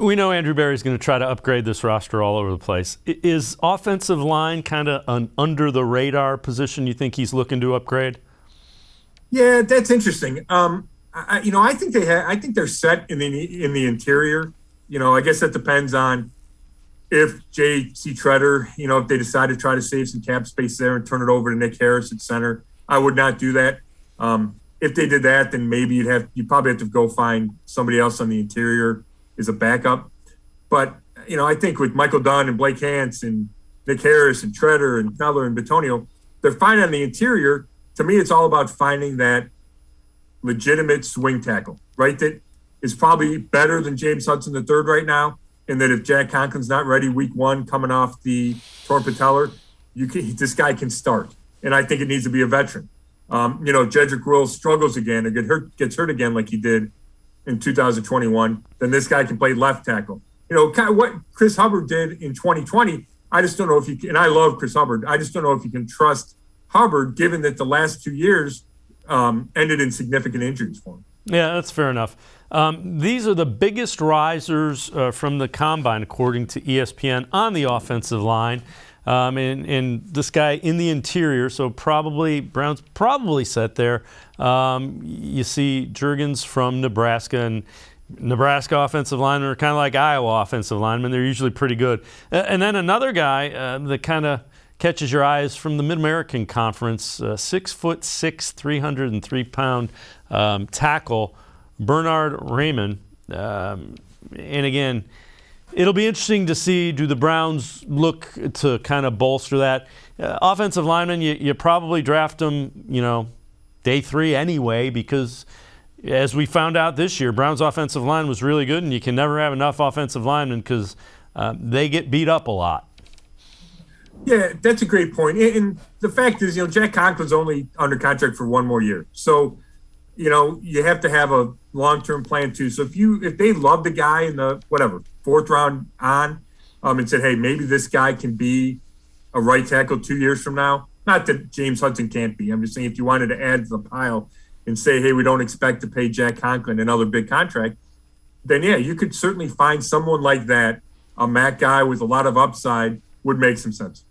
We know Andrew Berry's going to try to upgrade this roster all over the place. Is offensive line kind of an under-the-radar position you think he's looking to upgrade? Yeah, that's interesting. I think I think they're set in the interior. I guess that depends on if J.C. Treader, if they decide to try to save some cap space there and turn it over to Nick Harris at center. I would not do that. If they did that, then maybe you'd probably have to go find somebody else on the interior as a backup. But, I think with Michael Dunn and Blake Hance and Nick Harris and Treader and Keller and Bitonio, they're fine on the interior. To me, it's all about finding that legitimate swing tackle, right? That is probably better than James Hudson III right now. And that if Jack Conklin's not ready week one coming off the torn patellar, this guy can start. And I think it needs to be a veteran. Jedrick Wills struggles again or gets hurt again like he did in 2021, then this guy can play left tackle. Kind of what Chris Hubbard did in 2020, I just don't know if you can, and I love Chris Hubbard, I just don't know if you can trust Hubbard given that the last 2 years ended in significant injuries for him. Yeah, that's fair enough. These are the biggest risers from the combine, according to ESPN, on the offensive line. And this guy in the interior, so Brown's probably set there. You see Juergens from Nebraska, and Nebraska offensive linemen are kind of like Iowa offensive linemen. They're usually pretty good. And then another guy that kind of catches your eyes from the Mid-American Conference, 6'6", 303-pound tackle, Bernard Raymond. And again, it'll be interesting to see, do the Browns look to kind of bolster that? Offensive lineman, you probably draft them, day 3 anyway, because as we found out this year, Browns offensive line was really good, and you can never have enough offensive linemen because they get beat up a lot. Yeah, that's a great point. And the fact is, Jack Conklin's only under contract for 1 more year. So, you have to have a long-term plan too. So if they love the guy in the 4th round on, and said, hey, maybe this guy can be a right tackle 2 years from now. Not that James Hudson can't be. I'm just saying if you wanted to add to the pile and say, hey, we don't expect to pay Jack Conklin another big contract, then yeah, you could certainly find someone like that, a MAC guy with a lot of upside would make some sense.